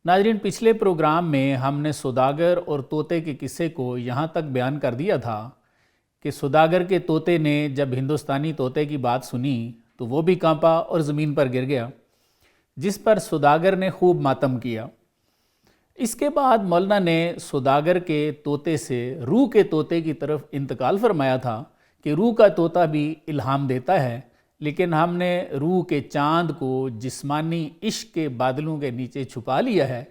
नाजरीन, पिछले प्रोग्राम में हमने सौदागर और तोते के किस्से को यहाँ तक बयान कर दिया था कि सौदागर के तोते ने जब हिंदुस्तानी तोते की बात सुनी तो वो भी कांपा और ज़मीन पर गिर गया, जिस पर सौदागर ने खूब मातम किया। इसके बाद मौलाना ने सौदागर के तोते से रूह के तोते की तरफ इंतकाल फरमाया था कि रूह का तोता भी इल्हाम देता है, लेकिन हमने रूह के चाँद को जिस्मानी इश्क के बादलों के नीचे छुपा लिया है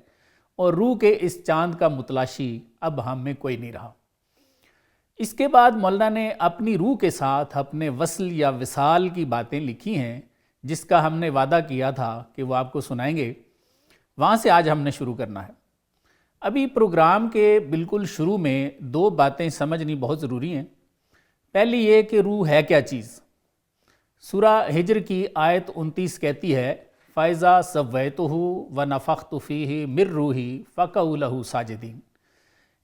और रूह के इस चाँद का मुतलाशी अब हम में कोई नहीं रहा। इसके बाद मौलाना ने अपनी रूह के साथ अपने वसल या विसाल की बातें लिखी हैं, जिसका हमने वादा किया था कि वो आपको सुनाएंगे। वहाँ से आज हमने शुरू करना है। अभी प्रोग्राम के बिल्कुल शुरू में दो बातें समझनी बहुत ज़रूरी हैं। पहली ये कि रूह है क्या चीज़। सूरा हिजर की आयत 29 कहती है, फ़ाइज़ा सव्वैतुहु व नफ़ख्तु फ़ीहि मिर रूही फ़क़ऊ लहू साजिदीन।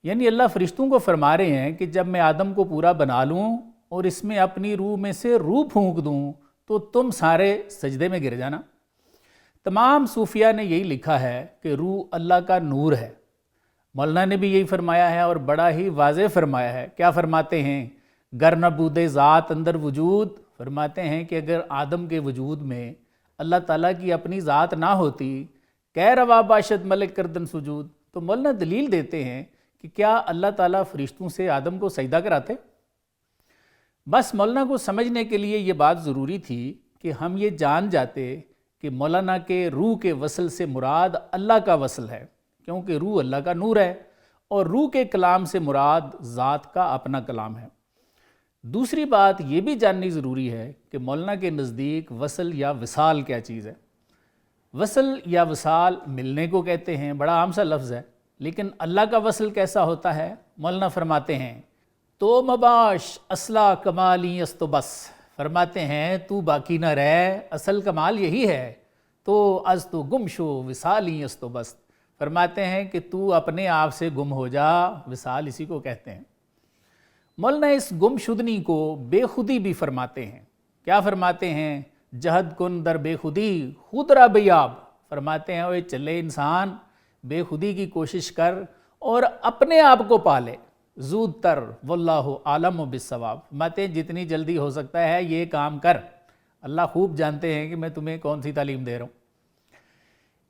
यानी अल्लाह फ़रिश्तों को फरमा रहे हैं कि जब मैं आदम को पूरा बना लूँ और इसमें अपनी रूह में से रूह फूंक दूँ तो तुम सारे सजदे में गिर जाना। तमाम सूफिया ने यही लिखा है कि रूह अल्लाह का नूर है। मौलाना ने भी यही फरमाया है और बड़ा ही वाज़ेह फरमाया है। क्या फरमाते हैं? गर नबूदे ज़ात अंदर वजूद, फरमाते हैं कि अगर आदम के वजूद में अल्लाह ताला की अपनी ज़ात ना होती, कह रवा बाशद मलिक करदन सुजूद, तो मौलाना दलील देते हैं कि क्या अल्लाह ताला फरिश्तों से आदम को सजदा कराते? बस मौलाना को समझने के लिए ये बात ज़रूरी थी कि हम ये जान जाते कि मौलाना के रूह के वसल से मुराद अल्लाह का वसल है, क्योंकि रूह अल्लाह का नूर है और रूह के कलाम से मुराद ज़ात का अपना कलाम है। दूसरी बात ये भी जाननी ज़रूरी है कि मौलाना के नज़दीक वसल या विसाल क्या चीज़ है। वसल या विसाल मिलने को कहते हैं, बड़ा आम सा लफ्ज़ है, लेकिन अल्लाह का वसल कैसा होता है? मौलाना फरमाते हैं, तो मबाश असला कमाली अस्तो बस, फरमाते हैं तू बाकी ना रह, असल कमाल यही है, तो अज तो गुम शो विसाली अस्तो बस, फरमाते हैं कि तू अपने आप से गुम हो जा, विसाल इसी को कहते हैं। मौलाना इस गुमशुदनी को बेखुदी भी फरमाते हैं। क्या फरमाते हैं? जहद कुन दर बेखुदी खुदरा बेयाब, फरमाते हैं ओए चले इंसान, बेखुदी की कोशिश कर और अपने आप को पाले, जूद तर वल्लाहु आलम बिस्सवाब, फरमाते हैं जितनी जल्दी हो सकता है ये काम कर, अल्लाह खूब जानते हैं कि मैं तुम्हें कौन सी तालीम दे रहा हूँ।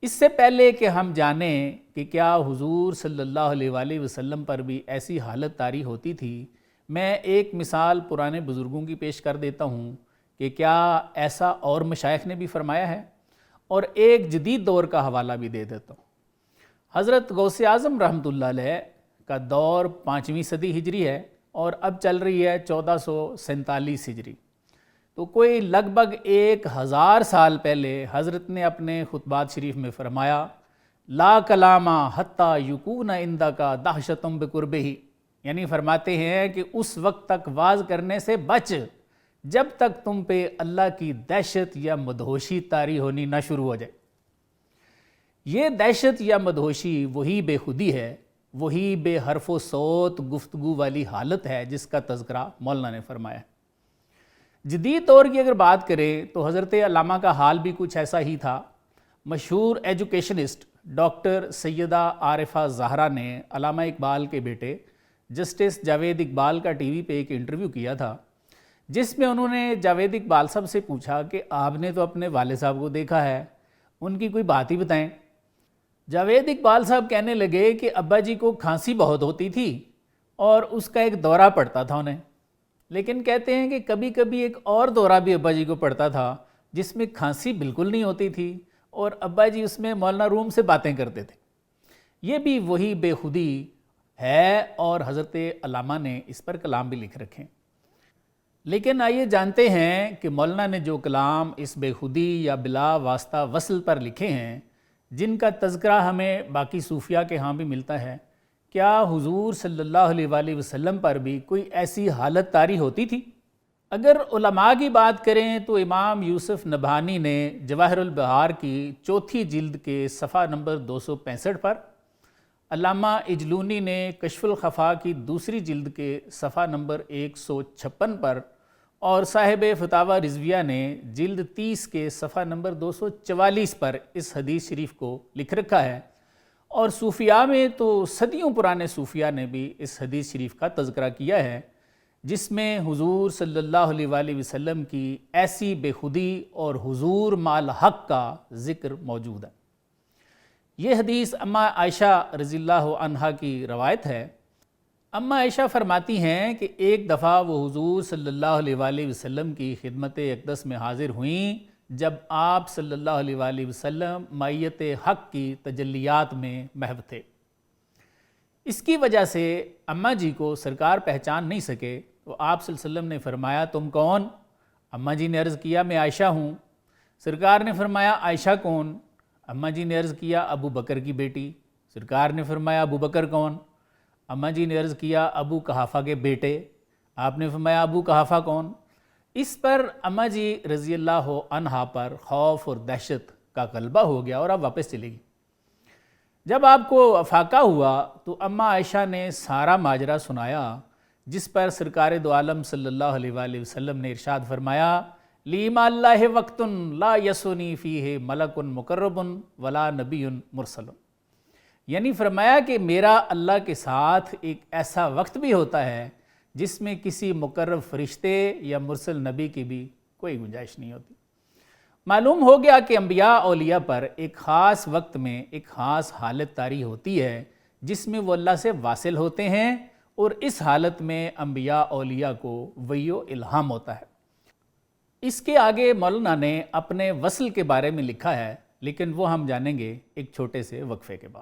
इससे पहले कि हम जानें कि क्या हुजूर सल्लल्लाहु अलैहि वसल्लम पर भी ऐसी हालत तारी होती थी, मैं एक मिसाल पुराने बुज़ुर्गों की पेश कर देता हूँ कि क्या ऐसा और मशाइख ने भी फरमाया है, और एक जदीद दौर का हवाला भी दे देता हूँ। हज़रत गौसे आज़म रहमतुल्लाह अलैह का दौर 5वीं सदी हिजरी है और अब चल रही है 1447 हिजरी। तो कोई लगभग 1000 साल पहले हज़रत ने अपने खुतबात शरीफ में फरमाया, ला कलामा हत्ता युकून इंदा का दहशतुम बिकुर्बिही, यानी फरमाते हैं कि उस वक्त तक वाज करने से बच जब तक तुम पे अल्लाह की दहशत या मदहोशी तारी होनी ना शुरू हो जाए। ये दहशत या मदहोशी वही बेखुदी है, वही बेहरफो सौत गुफ्तगू वाली हालत है जिसका तज़किरा मौलाना ने फरमाया। जदीद दौर की अगर बात करें तो हज़रत अल्लामा का हाल भी कुछ ऐसा ही था। मशहूर एजुकेशनिस्ट डॉक्टर सैयदा आरिफा ज़हरा ने अल्लामा इकबाल के बेटे जस्टिस जावेद इकबाल का टीवी पे एक इंटरव्यू किया था, जिसमें उन्होंने जावेद इकबाल साहब से पूछा कि आपने तो अपने वाले साहब को देखा है, उनकी कोई बात ही बताएं। जावेद इकबाल साहब कहने लगे कि अब्बा जी को खांसी बहुत होती थी और उसका एक दौरा पड़ता था उन्हें, लेकिन कहते हैं कि कभी कभी एक और दौरा भी अब्बा जी को पड़ता था जिसमें खांसी बिल्कुल नहीं होती थी और अब्बा जी उसमें मौलाना रूम से बातें करते थे। ये भी वही बेखुदी है और हज़रत अल्लामा ने इस पर कलाम भी लिख रखे। लेकिन आइए जानते हैं कि मौलाना ने जो कलाम इस बेखुदी या बिला वास्ता वसल पर लिखे हैं, जिनका तज़किरा हमें बाकी सूफिया के यहाँ भी मिलता है, क्या हुजूर सल्लल्लाहु अलैहि वसल्लम पर भी कोई ऐसी हालत तारी होती थी? अगर उलमा की बात करें तो इमाम यूसुफ नबहानी ने जवाहिरुल बहार की चौथी जिल्द के सफ़ा नंबर 265 पर, अल्लामा इजलूनी ने कश्फुल खफा की दूसरी जिल्द के सफ़ा नंबर 156 पर और साहिब फतावा रिजविया ने जिल्द 30 के सफ़ा नंबर 244 पर इस हदीस शरीफ को लिख रखा है, اور صوفیاء میں تو صدیوں پرانے صوفیاء نے بھی اس حدیث شریف کا تذکرہ کیا ہے، جس میں حضور صلی اللہ علیہ وآلہ وسلم کی ایسی بے خودی اور حضور مال حق کا ذکر موجود ہے۔ یہ حدیث اماں عائشہ رضی اللہ عنہا کی روایت ہے۔ اماں عائشہ فرماتی ہیں کہ ایک دفعہ وہ حضور صلی اللہ علیہ وآلہ وسلم کی خدمت اقدس میں حاضر ہوئیں جب آپ صلی اللہ علیہ وآلہ وسلم معیت حق کی تجلیات میں محو تھے۔ اس کی وجہ سے اماں جی کو سرکار پہچان نہیں سکے۔ تو آپ صلی اللہ علیہ وسلم نے فرمایا تم کون؟ اماں جی نے عرض کیا میں عائشہ ہوں۔ سرکار نے فرمایا عائشہ کون؟ اماں جی نے عرض کیا ابو بکر کی بیٹی۔ سرکار نے فرمایا ابو بکر کون؟ اماں جی نے عرض کیا ابو قحافہ کے بیٹے۔ آپ نے فرمایا ابو قحافہ کون؟ اس پر اماں جی رضی اللہ عنہا پر خوف اور دہشت کا غلبہ ہو گیا اور آپ واپس چلی گئی۔ جب آپ کو افاقہ ہوا تو اماں عائشہ نے سارا ماجرا سنایا، جس پر سرکار دو عالم صلی اللہ علیہ وآلہ وسلم نے ارشاد فرمایا لی مع اللہ وقت لا یسونی فیہ ملک مقرب ولا نبی مرسل، یعنی فرمایا کہ میرا اللہ کے ساتھ ایک ایسا وقت بھی ہوتا ہے جس میں کسی مقرب فرشتے یا مرسل نبی کی بھی کوئی گنجائش نہیں ہوتی۔ معلوم ہو گیا کہ انبیاء اولیاء پر ایک خاص وقت میں ایک خاص حالت طاری ہوتی ہے جس میں وہ اللہ سے واصل ہوتے ہیں، اور اس حالت میں انبیاء اولیاء کو وحی و الہام ہوتا ہے۔ اس کے آگے مولانا نے اپنے وصل کے بارے میں لکھا ہے، لیکن وہ ہم جانیں گے ایک چھوٹے سے وقفے کے بعد۔